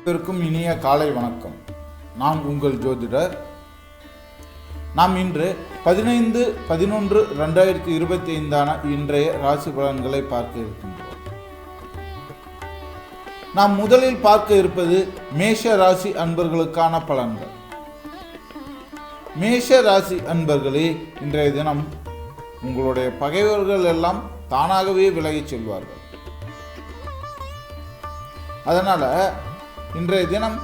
அனைவருக்கும் இனிய காலை வணக்கம். நான் உங்கள் ஜோதிடர். நாம் இன்று 15/11/2025 இன்றைய ராசி பலன்களை பார்க்க இருக்கின்றோம். நாம் முதலில் பார்க்க இருப்பது மேஷ ராசி அன்பர்களுக்கான பலன்கள். மேஷ ராசி அன்பர்களே, இன்றைய தினம் உங்களுடைய பகைவர்கள் எல்லாம் தானாகவே விலகிச் செல்வார்கள். அதனால இன்றைய தினம்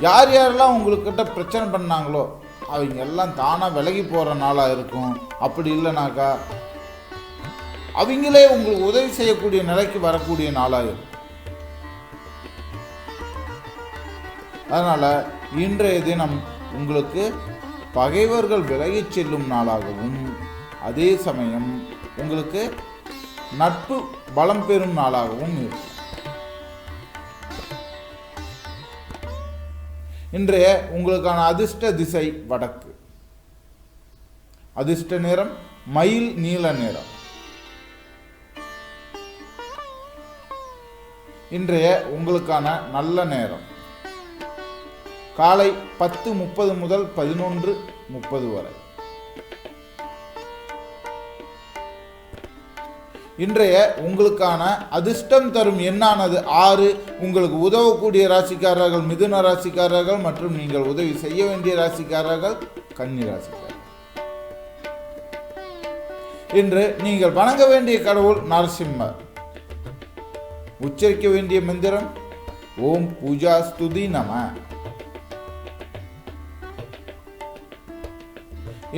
யார் யாரெல்லாம் உங்கள்கிட்ட பிரச்சனை பண்ணாங்களோ அவங்க எல்லாம் தானாக விலகி போகிற நாளாக இருக்கும். அப்படி இல்லைனாக்கா அவங்களே உங்களுக்கு உதவி செய்யக்கூடிய நிலைக்கு வரக்கூடிய நாளாக இருக்கும். அதனால் இன்றைய தினம் உங்களுக்கு பகைவர்கள் விலகிச் செல்லும் நாளாகவும், அதே சமயம் உங்களுக்கு நட்பு பலம் பெறும் நாளாகவும் இருக்கும். இன்றைய உங்களுக்கான அதிர்ஷ்ட திசை வடக்கு. அதிர்ஷ்ட நிறம் மயில் நீல நிறம். இன்றைய உங்களுக்கான நல்ல நேரம் காலை 10:30 முதல் 11:30 வரை. இன்றைய உங்களுக்கான அதிர்ஷ்டம் தரும் எண்ணானது 6. உங்களுக்கு உதவக்கூடிய ராசிக்காரர்கள் மிதுன ராசிக்காரர்கள் மற்றும் நீங்கள் உதவி செய்ய வேண்டிய ராசிக்காரர்கள் கன்னி ராசிக்காரர்கள். இன்று நீங்கள் வணங்க வேண்டிய கடவுள் நரசிம்மர். உச்சரிக்க வேண்டிய மந்திரம் ஓம் பூஜா ஸ்துதி நம.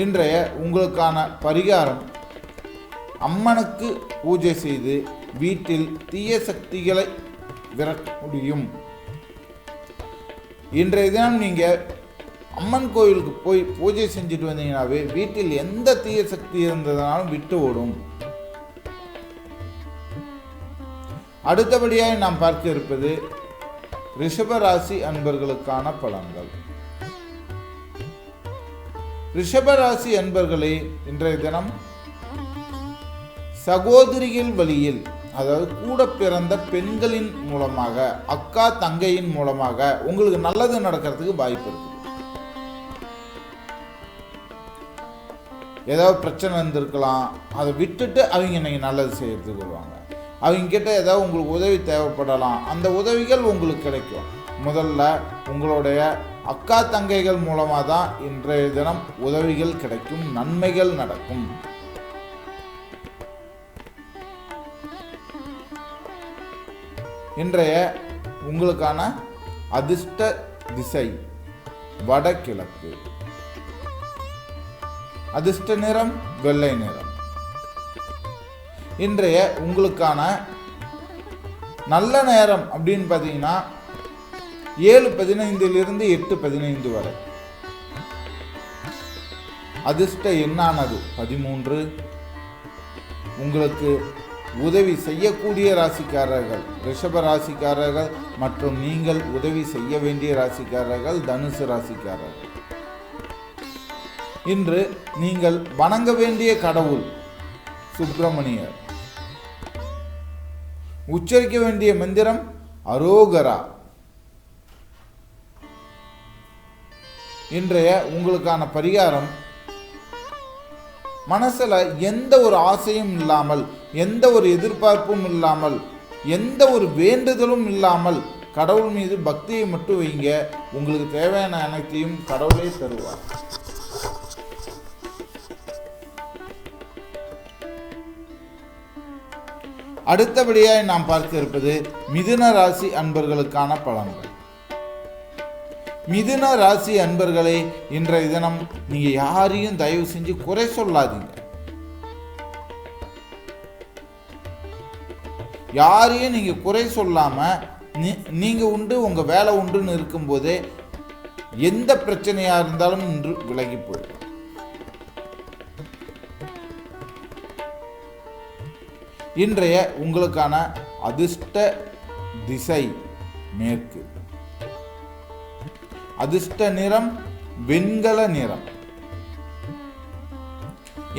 இன்றைய உங்களுக்கான பரிகாரம், அம்மனுக்கு பூஜை செய்து வீட்டில் தீய சக்திகளை விரட்ட முடியும். இன்றைய தினம் நீங்கள் அம்மன் கோயிலுக்கு போய் பூஜை செஞ்சுட்டு வந்தீங்கன்னாவே வீட்டில் எந்த தீய சக்தி இருந்ததுனாலும் விட்டு ஓடும். அடுத்தபடியாக நாம் பார்க்க இருப்பது ரிஷபராசி அன்பர்களுக்கான பலன்கள். ரிஷபராசி அன்பர்களே, இன்றைய தினம் சகோதரிகள் வழியில், அதாவது கூட பிறந்த பெண்களின் மூலமாக, அக்கா தங்கையின் மூலமாக உங்களுக்கு நல்லது நடக்கிறதுக்கு வாய்ப்பு இருக்கு. ஏதாவது பிரச்சனை இருந்திருக்கலாம், அதை விட்டுட்டு அவங்க இன்னைக்கு நல்லது செய்யறதுக்கு வருவாங்க. அவங்க கிட்ட ஏதாவது உங்களுக்கு உதவி தேவைப்படலாம், அந்த உதவிகள் உங்களுக்கு கிடைக்கும். முதல்ல உங்களுடைய அக்கா தங்கைகள் மூலமாக தான் இன்றைய தினம் உதவிகள் கிடைக்கும், நன்மைகள் நடக்கும். இன்றைய உங்களுக்கான அதிர்ஷ்ட திசை வடகிழக்கு. அதிர்ஷ்ட நிறம் வெள்ளை நிறம். இன்றைய உங்களுக்கான நல்ல நேரம் அப்படின்னு பார்த்தீங்கன்னா 7:15 - 8:15 வரை. அதிர்ஷ்ட எண்ணானது 13. உங்களுக்கு உதவி செய்யக்கூடிய ராசிக்காரர்கள் ரிஷப ராசிக்காரர்கள் மற்றும் நீங்கள் உதவி செய்ய வேண்டிய ராசிக்காரர்கள் தனுசு ராசிக்காரர்கள். இன்று நீங்கள் வணங்க வேண்டிய கடவுள் சுப்பிரமணியர். உச்சரிக்க வேண்டிய மந்திரம் அரோகரா. இன்றைய உங்களுக்கான பரிகாரம், மனசுல எந்த ஒரு ஆசையும் இல்லாமல், எந்த ஒரு எதிர்பார்ப்பும் இல்லாமல், எந்த ஒரு வேண்டுதலும் இல்லாமல் கடவுள் மீது பக்தியை மட்டும் வைங்க. உங்களுக்கு தேவையான அனைத்தையும் கடவுளே தருவார். அடுத்தபடியாக நாம் பார்க்க இருப்பது மிதுன ராசி அன்பர்களுக்கான பலன்கள். மிதுன ராசி அன்பர்களே, இன்றைய தினம் நீங்க யாரையும் தயவு செஞ்சு குறை சொல்லாதீங்க. யாரையும் நீங்க குறை சொல்லாம நீங்க உண்டு உங்க வேலை உண்டுன்னு இருக்கும்போதே எந்த பிரச்சனையா இருந்தாலும் இன்று விலகி போயிடும். இன்றைய உங்களுக்கான அதிர்ஷ்ட திசை மேற்கு. அதிர்ஷ்ட நிறம் வெண்கல நிறம்.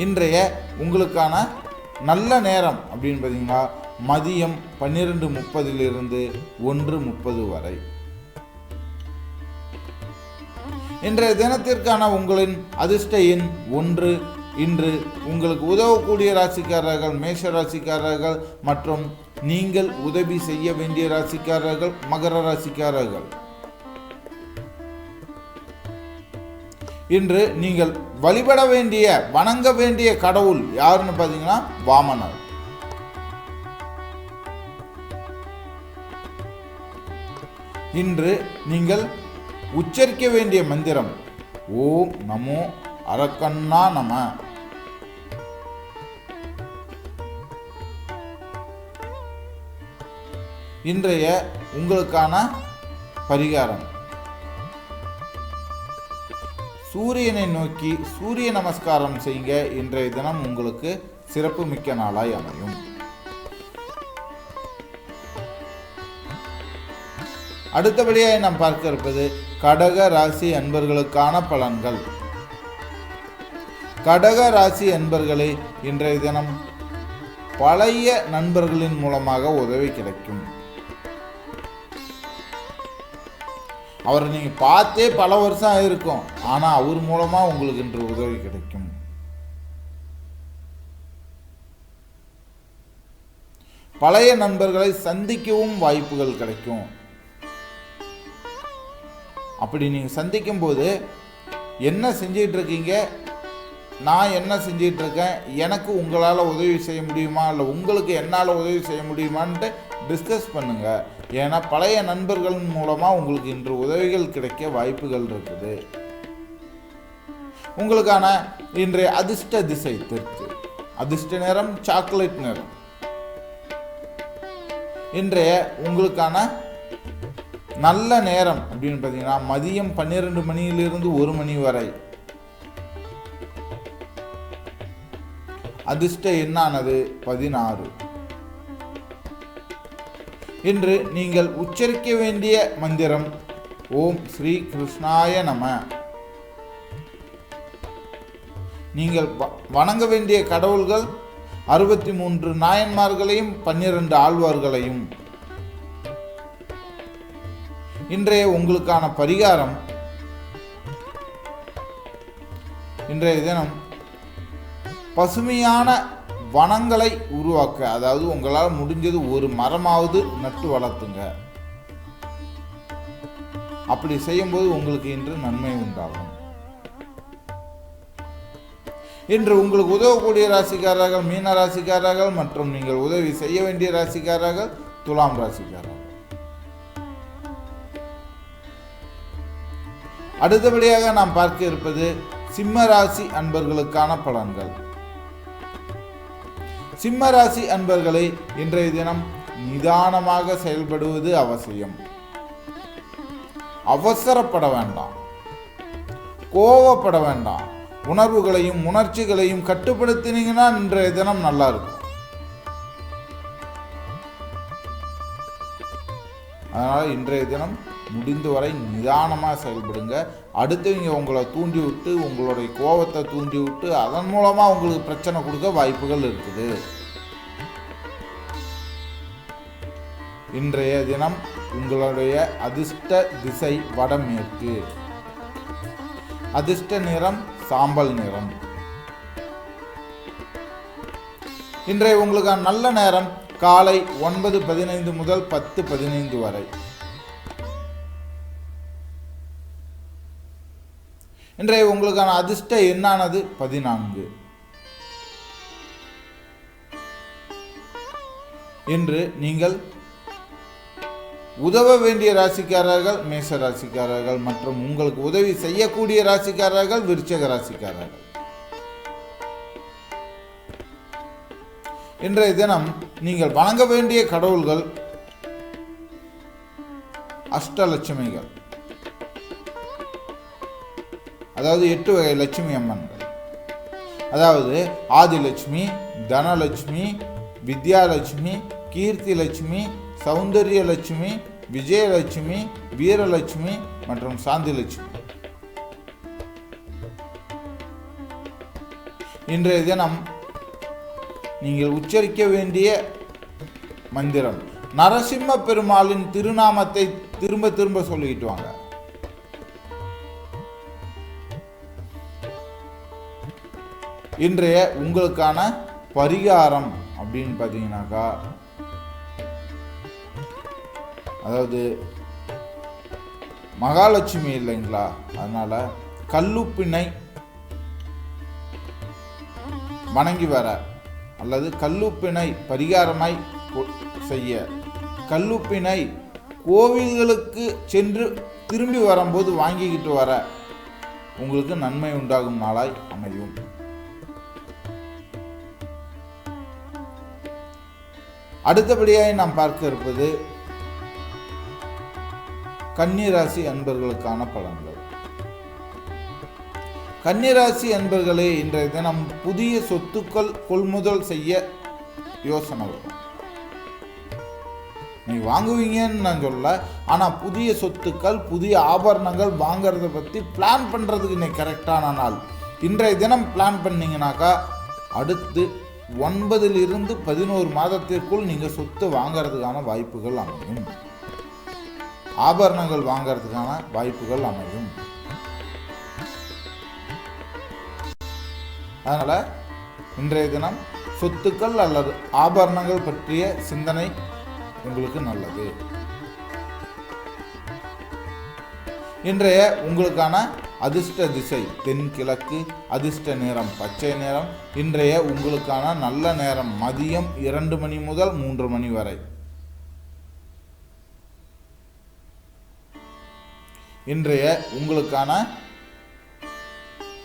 இன்றைய உங்களுக்கான நல்ல நேரம் அப்படின்னு பார்த்தீங்கன்னா மதியம் 12:30 1:30 வரை. இன்றைய தினத்திற்கான உங்களின் அதிர்ஷ்ட எண் 1. இன்று உங்களுக்கு உதவக்கூடிய ராசிக்காரர்கள் மேஷ ராசிக்காரர்கள் மற்றும் நீங்கள் உதவி செய்ய வேண்டிய ராசிக்காரர்கள் மகர ராசிக்காரர்கள். இன்று நீங்கள் வழிபட வேண்டிய வணங்க வேண்டிய கடவுள் யாருன்னு பார்த்தீங்கன்னா வாமனர். இன்று நீங்கள் உச்சரிக்க வேண்டிய மந்திரம் ஓம் நமோ அரக்கண்ணா நம. இன்றைய உங்களுக்கான பரிகாரம் சூரியனை நோக்கி சூரிய நமஸ்காரம் செய்யுங்க. இன்றைய தினம் உங்களுக்கு சிறப்பு மிக்க நாளாய் அமையும். அடுத்தபடியாக நாம் பார்க்க இருப்பது கடக ராசி அன்பர்களுக்கான பலன்கள். கடக ராசி அன்பர்களே, இன்றைய தினம் பழைய நண்பர்களின் மூலமாக உதவி கிடைக்கும். அவரை நீங்க பார்த்தே பல வருஷம் ஆயிருக்கும், ஆனா அவர் மூலமா உங்களுக்கு இன்று உதவி கிடைக்கும். பழைய நண்பர்களை சந்திக்கவும் வாய்ப்புகள் கிடைக்கும். அப்படி நீங்க சந்திக்கும் போது என்ன செஞ்சிட்டு இருக்கீங்க, நான் என்ன செஞ்சிட்டு இருக்கேன், எனக்கு உங்களால் உதவி செய்ய முடியுமா, இல்லை உங்களுக்கு என்னால் உதவி செய்ய முடியுமான்ட்டு டிஸ்கஸ் பண்ணுங்க. ஏன்னா பழைய நண்பர்கள் மூலமாக உங்களுக்கு இன்று உதவிகள் கிடைக்க வாய்ப்புகள் இருக்குது. உங்களுக்கான இன்றைய அதிர்ஷ்ட திசை தெற்கு, அதிர்ஷ்ட நிறம் சாக்லேட் நிறம். இன்றைய உங்களுக்கான நல்ல நேரம் அப்படின்னு பார்த்தீங்கன்னா மதியம் 12 மணியிலிருந்து 1 மணி வரை. அதிர்ஷ்ட எண்ணானது 16. இன்று நீங்கள் உச்சரிக்க வேண்டிய மந்திரம் ஓம் ஸ்ரீ கிருஷ்ணாய நம. நீங்கள் வணங்க வேண்டிய கடவுள்கள் 63 நாயன்மார்களையும் 12 ஆழ்வார்களையும். இன்றைய உங்களுக்கான பரிகாரம் இன்றைய தினம் பசுமையான வனங்களை உருவாக்க, அதாவது உங்களால் முடிஞ்சது ஒரு மரமாவது நட்டு வளர்த்துங்க. அப்படி செய்யும்போது உங்களுக்கு இன்று நன்மை உண்டாகும். இன்று உங்களுக்கு உதவக்கூடிய ராசிக்காரர்கள் மீன ராசிக்காரர்கள் மற்றும் நீங்கள் உதவி செய்ய வேண்டிய ராசிக்காரர்கள் துலாம் ராசிக்காரர்கள். அடுத்தபடியாக நாம் பார்க்க இருப்பது சிம்ம ராசி அன்பர்களுக்கான பலன்கள். சிம்ம ராசி அன்பர்களை இன்றைய தினம் நிதானமாக செயல்படுவது அவசியம். அவசரப்பட வேண்டாம், கோவப்பட வேண்டாம். உணர்வுகளையும் உணர்ச்சிகளையும் கட்டுப்படுத்தினீங்கன்னா இன்றைய தினம் நல்லா இருக்கும். அதனால இன்றைய தினம் முடிந்தவரை நிதானமாக செயல்படுங்க. அடுத்தவங்க உங்களை தூண்டி விட்டு உங்களுடைய கோபத்தை தூண்டி விட்டு அதன் மூலமாக உங்களுக்கு பிரச்சனை கொடுக்க வாய்ப்புகள் இருக்குது. இன்றைய தினம் உங்களுடைய அதிர்ஷ்ட திசை வடமேற்கு, அதிர்ஷ்ட நிறம் சாம்பல் நிறம். இன்றைய உங்களுக்கான நல்ல நேரம் காலை 9:15 முதல் 10:15 வரை. இன்றைய உங்களுக்கான அதிர்ஷ்ட எண்ணானது 14. இன்று நீங்கள் உதவ வேண்டிய ராசிக்காரர்கள் மேஷ ராசிக்காரர்கள் மற்றும் உங்களுக்கு உதவி செய்யக்கூடிய ராசிக்காரர்கள் விருச்சிக ராசிக்காரர்கள். இன்றைய தினம் நீங்கள் வணங்க வேண்டிய கடவுள்கள் அஷ்டலட்சுமிகள், அதாவது 8 வகை லட்சுமி அம்மன்கள். அதாவது ஆதிலட்சுமி, தனலட்சுமி, வித்யாலட்சுமி, கீர்த்தி லட்சுமி, சௌந்தர்ய லட்சுமி, விஜயலட்சுமி, வீரலட்சுமி மற்றும் சாந்தி லட்சுமி. இன்றைய தினம் நீங்கள் உச்சரிக்க வேண்டிய மந்திரம். நரசிம்ம பெருமாளின் திருநாமத்தை திரும்ப திரும்ப சொல்லிட்டு வாங்க. இன்றைய உங்களுக்கான பரிகாரம் அப்படின்னு பார்த்தீங்கன்னாக்கா, அதாவது மகாலட்சுமி இல்லைங்களா, அதனால கல்லுப்பிணை வணங்கி வர அல்லது கல்லுப்பிணை பரிகாரமாய் செய்ய, கல்லுப்பிணை கோவில்களுக்கு சென்று திரும்பி வரும்போது வாங்கிக்கிட்டு வர உங்களுக்கு நன்மை உண்டாகும் நாளாய் அமையும். அடுத்தபடியாக நாம் பார்க்க இருப்பது கன்னிராசி அன்பர்களுக்கான பலன்கள். கன்னிராசி அன்பர்களே, இன்றைய தினம் புதிய சொத்துக்கள் கொள்முதல் செய்ய யோசனை வரும். நீங்க வாங்குவீங்கன்னு நான் சொல்ல, ஆனால் புதிய சொத்துக்கள் புதிய ஆபரணங்கள் வாங்கறத பற்றி பிளான் பண்ணுறதுக்கு இன்னைக்கு கரெக்டான நாள். இன்றைய தினம் பிளான் பண்ணீங்கன்னாக்கா அடுத்து 9 to 11 மாதத்திற்குள் நீங்கள் சொத்து வாங்கிறதுக்கான வாய்ப்புகள் அமையும். ஆபரணங்கள் வாங்கிறதுக்கான வாய்ப்புகள் அமையும். அதனால் இன்றைய தினம் சொத்துக்கள் அல்லது ஆபரணங்கள் பற்றிய சிந்தனை உங்களுக்கு நல்லது. இன்றைய உங்களுக்கான அதிர்ஷ்ட திசை தென்கிழக்கு, அதிர்ஷ்ட நிறம் பச்சை நிறம். இன்றைய உங்களுக்கான நல்ல நேரம் மதியம் 2 மணி முதல் 3 மணி வரை. இன்றைய உங்களுக்கான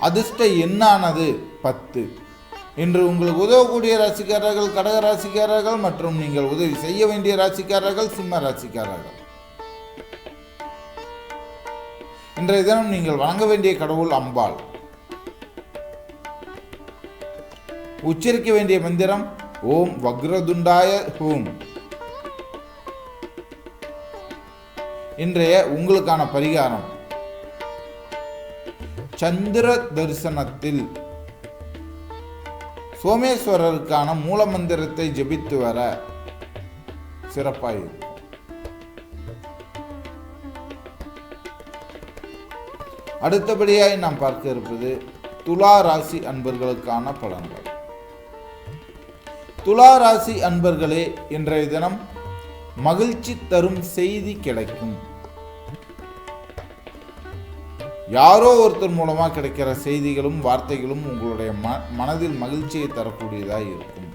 அதிர்ஷ்ட எண்ணானது 10. இன்று உங்களுக்கு உதவக்கூடிய ராசிக்காரர்கள் கடக ராசிக்காரர்கள் மற்றும் நீங்கள் உதவி செய்ய வேண்டிய ராசிக்காரர்கள் சிம்ம ராசிக்காரர்கள். இன்றைய தினம் நீங்கள் வணங்க வேண்டிய கடவுள் அம்பாள். உச்சரிக்க வேண்டிய மந்திரம் ஓம் வக்ரதுண்டாய ஹோம். இன்றைய உங்களுக்கான பரிகாரம் சந்திர தரிசனத்தில் சோமேஸ்வரருக்கான மூல மந்திரத்தை ஜபித்து வர சிறப்பாயிருக்கும். அடுத்தபடியாக நாம் பார்க்க இருப்பது துலா ராசி அன்பர்களுக்கான பலன்கள். துலா ராசி அன்பர்களே, இன்றைய தினம் மகிழ்ச்சி தரும் செய்தி கிடைக்கும். யாரோ ஒருத்தர் மூலமா கிடைக்கிற செய்திகளும் வார்த்தைகளும் உங்களுடைய மனதில் மகிழ்ச்சியை தரக்கூடியதாக இருக்கும்.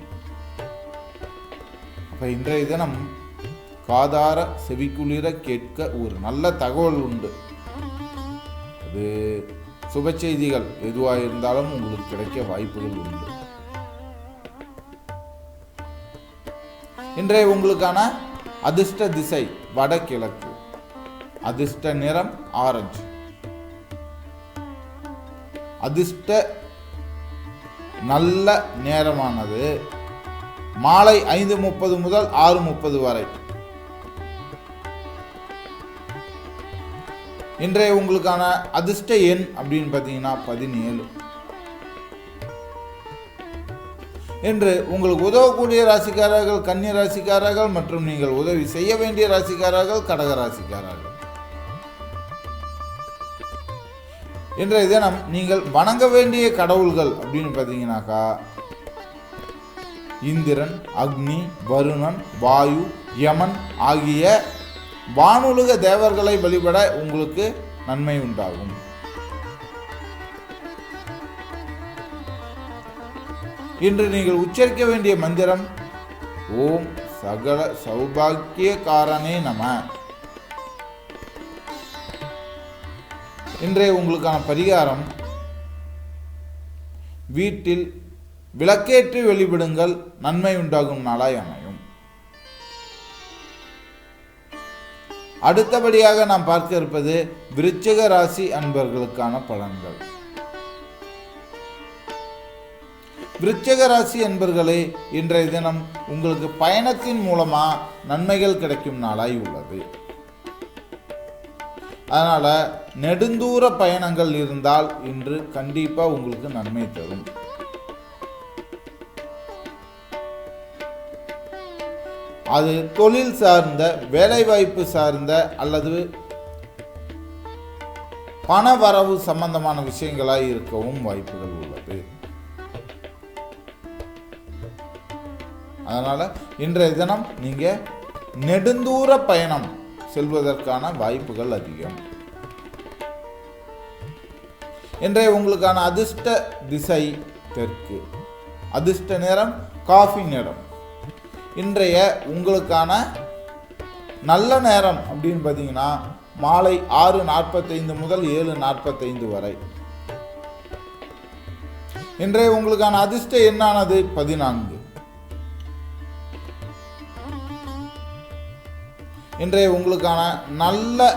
அப்ப இன்றைய தினம் காதார செவிக்குளிர கேட்க ஒரு நல்ல தகவல் உண்டு. அது சுப செய்திகள் எதுவாக இருந்தாலும் உங்களுக்கு கிடைக்க வாய்ப்புகள் உண்டு. இன்றைய உங்களுக்கான அதிர்ஷ்ட திசை வடகிழக்கு, அதிர்ஷ்ட நிறம் ஆரஞ்சு. அதிர்ஷ்ட நல்ல நேரமானது மாலை 5:30 முதல் 6:30 வரை. இன்றைய உங்களுக்கான அதிர்ஷ்ட எண் அப்படின்னு பார்த்தீங்கன்னா 17. என்று உங்களுக்கு உதவக்கூடிய ராசிக்காரர்கள் கன்னி ராசிக்காரர்கள் மற்றும் நீங்கள் உதவி செய்ய வேண்டிய ராசிக்காரர்கள் கடக ராசிக்காரர்கள். இன்றைய தினம் நீங்கள் வணங்க வேண்டிய கடவுள்கள் அப்படின்னு பார்த்தீங்கன்னாக்கா இந்திரன், அக்னி, வருணன், வாயு, யமன் ஆகிய வானுலக தேவர்களை வழிபட உங்களுக்கு நன்மை உண்டாகும். இன்று நீங்கள் உச்சரிக்க வேண்டிய மந்திரம் ஓம் சகல சௌபாக்கியகாரனே நம. இன்றைய உங்களுக்கான பரிகாரம் வீட்டில் விளக்கேற்றி வழிபடுங்கள், நன்மை உண்டாகும் நாளாய் அமையும். அடுத்தபடியாக நாம் பார்க்க இருப்பது விருச்சிக ராசி அன்பர்களுக்கான பலன்கள். விருச்சிக ராசி அன்பர்களே, இன்றைய தினம் உங்களுக்கு பயணத்தின் மூலமா நன்மைகள் கிடைக்கும் நாளாய் உள்ளது. அதனால நெடுந்தூர பயணங்கள் இருந்தால் இன்று கண்டிப்பா உங்களுக்கு நன்மை தரும். அது தொழில் சார்ந்த, வேலைவாய்ப்பு சார்ந்த அல்லது பண வரவு சம்பந்தமான விஷயங்களாய் இருக்கவும் வாய்ப்புகள் உள்ளது. அதனால இன்றைய தினம் நீங்க நெடுந்தூர பயணம் செல்வதற்கான வாய்ப்புகள் அதிகம். இன்றைய உங்களுக்கான அதிர்ஷ்ட திசை தெற்கு. அதிர்ஷ்ட நிறம் காஃபி நிறம். இன்றைய உங்களுக்கான நல்ல நேரம் அப்படின்னு பார்த்தீங்கன்னா மாலை 6:45 முதல் 7:45 வரை. இன்றைய உங்களுக்கான அதிர்ஷ்ட எண்ணானது 14. இன்றைய உங்களுக்கான நல்ல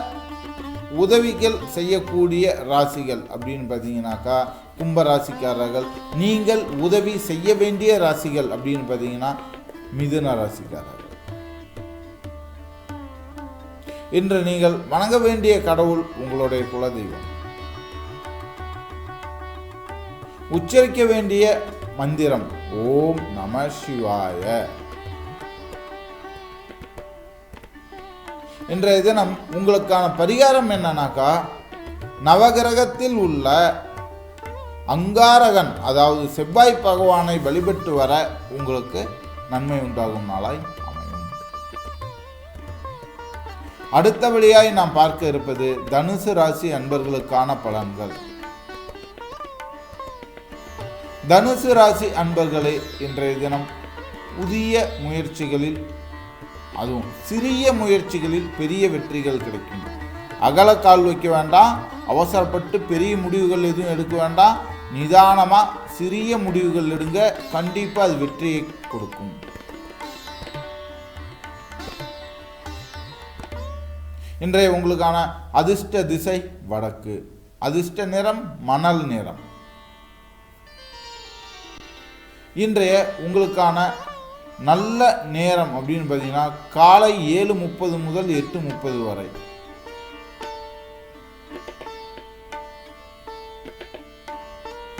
உதவிகள் செய்யக்கூடிய ராசிகள் அப்படின்னு பார்த்தீங்கன்னாக்கா கும்ப ராசிக்காரர்கள். நீங்கள் உதவி செய்ய வேண்டிய ராசிகள் அப்படின்னு பார்த்தீங்கன்னா மிதுன ராசிக்காரர்கள். இன்று நீங்கள் வணங்க வேண்டிய கடவுள் உங்களுடைய குலதெய்வம். உச்சரிக்க வேண்டிய மந்திரம் ஓம் நம சிவாய. இன்றைய தினம் உங்களுக்கான பரிகாரம் என்னன்னாக்கா நவகிரகத்தில் உள்ள அங்காரகன் அதாவது செவ்வாய் பகவானை வழிபட்டு வர உங்களுக்கு நன்மை உண்டாகும் நாளாய் அமையும். அடுத்தபடியாய் நாம் பார்க்க இருப்பது தனுசு ராசி அன்பர்களுக்கான பலன்கள். தனுசு ராசி அன்பர்களே, இன்றைய தினம் புதிய முயற்சிகளில், அதுவும் சிறிய முயற்சிகளில் பெரிய வெற்றிகள் கிடைக்கும். அகலக்கால் வைக்க வேண்டாம், அவசரப்பட்டு பெரிய முடிவுகள் எதுவும் எடுக்க வேண்டாம். நிதானமாக சிறிய முடிவுகள் எடுங்க, கண்டிப்பாக அது வெற்றியை கொடுக்கும். இன்றைய உங்களுக்கான அதிர்ஷ்ட திசை வடக்கு. அதிர்ஷ்ட நிறம் மணல் நிறம். இன்றைய உங்களுக்கான நல்ல நேரம் அப்படின்னு பார்த்தீங்கன்னா காலை 7:30 முதல் 8:30 வரை.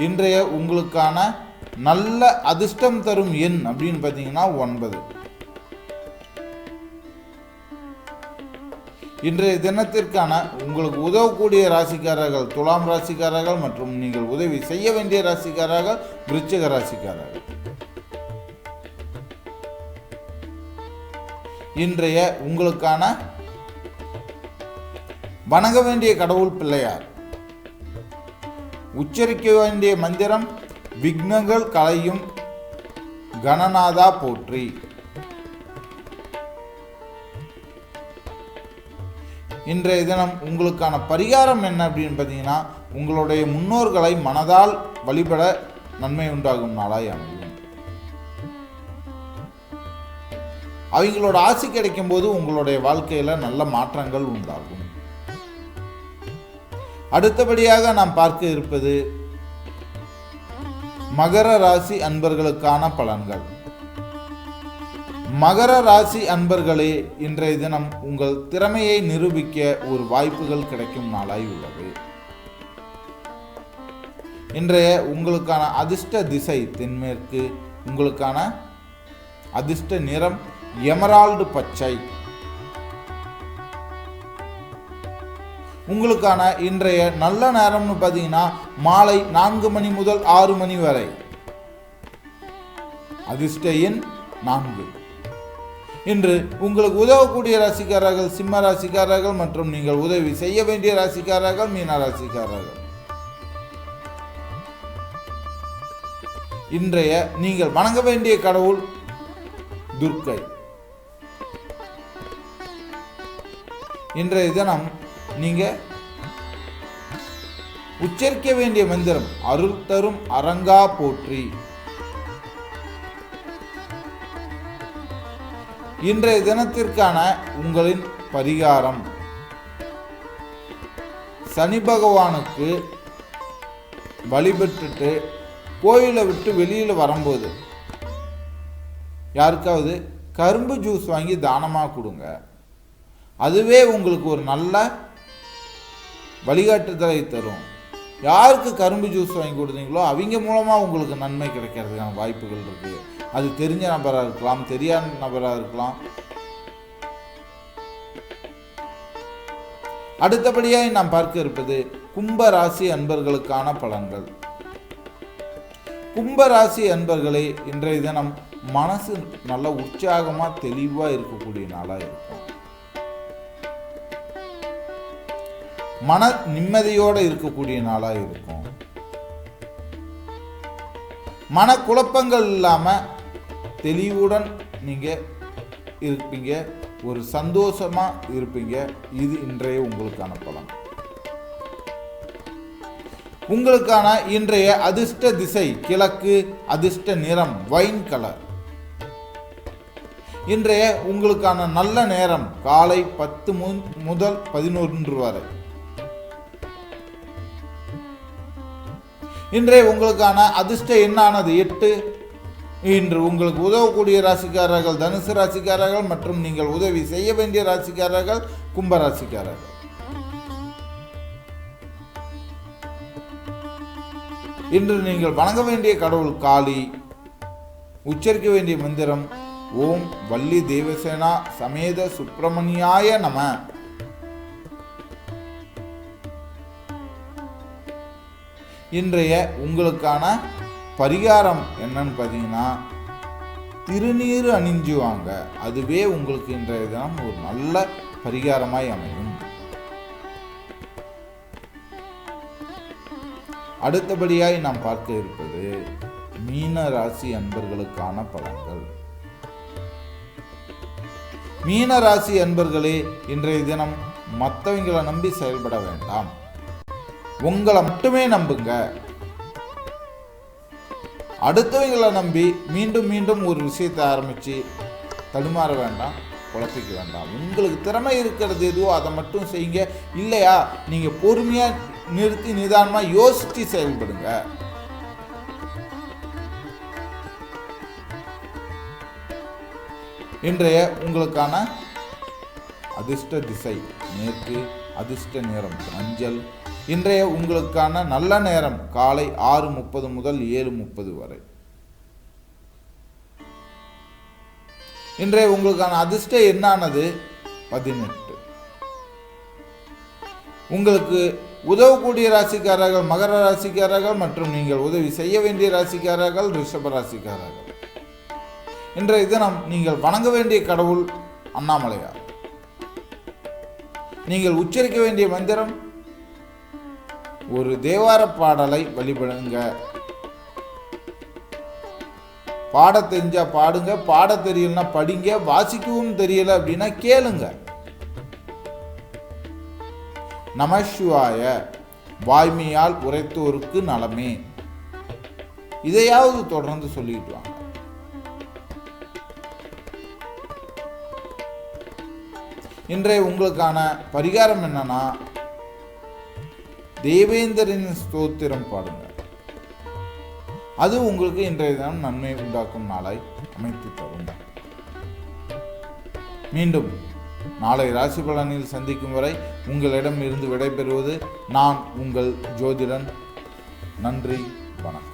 இன்றைய உங்களுக்கான நல்ல அதிர்ஷ்டம் தரும் எண் அப்படின்னு பார்த்தீங்கன்னா 9. இன்றைய தினத்திற்கான உங்களுக்கு உதவக்கூடிய ராசிக்காரர்கள் துலாம் ராசிக்காரர்கள் மற்றும் நீங்கள் உதவி செய்ய வேண்டிய ராசிக்காரர்கள் விருச்சிக ராசிக்காரர்கள். இன்றைய உங்களுக்கான வணங்க வேண்டிய கடவுள் பிள்ளையார். உச்சரிக்க வேண்டிய மந்திரம் விக்னங்கள் களையும் கணநாதா போற்றி. இன்றைய தினம் உங்களுக்கான பரிகாரம் என்ன அப்படின்னு பார்த்தீங்கன்னா உங்களுடைய முன்னோர்களை மனதால் வழிபட நன்மை உண்டாகும் நாளாய் அமையும். அவங்களோட ஆசி கிடைக்கும் போது உங்களுடைய வாழ்க்கையில நல்ல மாற்றங்கள் உண்டாகும். அடுத்தபடியாக நாம் பார்க்க இருப்பது மகர ராசி அன்பர்களுக்கான பலன்கள். மகர ராசி அன்பர்களே, இன்றைய தினம் உங்கள் திறமையை நிரூபிக்க ஒரு வாய்ப்புகள் கிடைக்கும் நாளாய் உள்ளது. இன்றைய உங்களுக்கான அதிர்ஷ்ட திசை தென்மேற்கு. உங்களுக்கான அதிர்ஷ்ட நிறம் எமரால்டு பச்சை. உங்களுக்கான இன்றைய நல்ல நேரம்னு பார்த்தீங்கன்னா மாலை 4 மணி முதல் 6 மணி வரை. அதிர்ஷ்ட எண் 4. இன்று உங்களுக்கு உதவக்கூடிய ராசிக்காரர்கள் சிம்ம ராசிக்காரர்கள் மற்றும் நீங்கள் உதவி செய்ய வேண்டிய ராசிக்காரர்கள் மீன ராசிக்காரர்கள். இன்றைய நீங்கள் வணங்க வேண்டிய கடவுள் துர்க்கை. இன்றைய தினம் நீங்க உச்சரிக்க வேண்டிய மந்திரம் அருள் தரும் அரங்கா போற்றி. இன்றைய தினத்திற்கான உங்களின் பரிகாரம் சனி பகவானுக்கு வழிபட்டுட்டு கோயிலை விட்டு வெளியில் வரும்போது யாருக்காவது கரும்பு ஜூஸ் வாங்கி தானமாக கொடுங்க. அதுவே உங்களுக்கு ஒரு நல்ல வழிகாட்டுதலை தரும். யாருக்கு கரும்பு ஜூஸ் வாங்கி கொடுத்தீங்களோ அவங்க மூலமாக உங்களுக்கு நன்மை கிடைக்கிறதுக்கான வாய்ப்புகள் இருக்குது. அது தெரிஞ்ச நபராக இருக்கலாம், தெரியாத நபராக இருக்கலாம், அடுத்தபடியாக நாம் பார்க்க இருப்பது கும்ப ராசி அன்பர்களுக்கான பலன்கள். கும்ப ராசி அன்பர்களே, இன்றைய தினம் மனசு நல்ல உற்சாகமா தெளிவா இருக்கக்கூடிய நாளா இருக்கும். மன நிம்மதியோட இருக்கக்கூடிய நாளா இருக்கும். மனக்குழப்பங்கள் இல்லாம தெளிவுடன் நீங்க இருப்பீங்க, ஒரு சந்தோஷமா இருப்பீங்க. இது இன்றைய உங்களுக்கான பலன். உங்களுக்கான இன்றைய அதிர்ஷ்ட திசை கிழக்கு, அதிர்ஷ்ட நிறம் வைன் கலர். இன்றைய உங்களுக்கான நல்ல நேரம் காலை 10 முதல் 11 வரை. இன்றைய உங்களுக்கான அதிர்ஷ்ட எண்ணானது 8. இன்று உங்களுக்கு உதவக்கூடிய ராசிக்காரர்கள் தனுசு ராசிக்காரர்கள் மற்றும் நீங்கள் உதவி செய்ய வேண்டிய ராசிக்காரர்கள் கும்ப ராசிக்காரர்கள். இன்று நீங்கள் வணங்க வேண்டிய கடவுள் காளி. உச்சரிக்க வேண்டிய மந்திரம் ஓம் வள்ளி தேவசேனா சமேத சுப்பிரமணியாய நம. இன்றைய உங்களுக்கான பரிகாரம் என்னன்னு பார்த்தீங்கன்னா, திருநீர் அணிஞ்சுவாங்க. அதுவே உங்களுக்கு இன்றைய தினம் ஒரு நல்ல பரிகாரமாய் அமையும். அடுத்தபடியாய் நாம் பார்க்க இருப்பது மீன ராசி அன்பர்களுக்கான பலன்கள். மீன ராசி அன்பர்களே, இன்றைய தினம் மற்றவங்களை நம்பி செயல்பட வேண்டாம். உங்களை மட்டுமே நம்புங்க. அடுத்தவங்களை நம்பி மீண்டும் மீண்டும் ஒரு விஷயத்தை ஆரம்பிச்சு தடுமாற வேண்டாம், குழப்பிக்க வேண்டாம். உங்களுக்கு திறமை இருக்கிறது எதுவோ அதை மட்டும் செய்யுங்க. இல்லையா நீங்க பொறுமையா நிறுத்தி நிதானமா யோசிச்சு செயல்படுங்க. இன்றைய உங்களுக்கான அதிர்ஷ்ட திசை மேற்கு, அதிர்ஷ்ட நிறம் மஞ்சள். இன்றைய உங்களுக்கான நல்ல நேரம் காலை 6:30 முதல் 7:30 வரை. இன்றைய உங்களுக்கான அதிர்ஷ்ட எண்ணானது 18. உங்களுக்கு உதவக்கூடிய ராசிக்காரர்கள் மகர ராசிக்காரர்கள் மற்றும் நீங்கள் உதவி செய்ய வேண்டிய ராசிக்காரர்கள் ரிஷப ராசிக்காரர்கள். இன்றைய தினம் நீங்கள் வணங்க வேண்டிய கடவுள் அண்ணாமலையார். நீங்கள் உச்சரிக்க வேண்டிய மந்திரம் ஒரு தேவார பாடலை வழிபடுங்க. பாட தெரிஞ்சா பாடுங்க, பாட தெரியலன்னா படிங்க, வாசிக்கவும் தெரியல அப்படின்னா கேளுங்க. நமசிவாய வாய்மையால் உரைத்தோருக்கு நலமே. இதையாவது தொடர்ந்து சொல்லிட்டு வாங்க. இன்றைய உங்களுக்கான பரிகாரம் என்னன்னா, தேவேந்திரன் ஸ்தோத்திரம் பாடுங்க. அது உங்களுக்கு இன்றைய தினம் நன்மை உண்டாக்கும் நாளாய் அமைத்து தரும். மீண்டும் நாளை ராசி பலனில் சந்திக்கும் வரை உங்களிடம் இருந்து விடைபெறுவது நான் உங்கள் ஜோதிடன். நன்றி, வணக்கம்.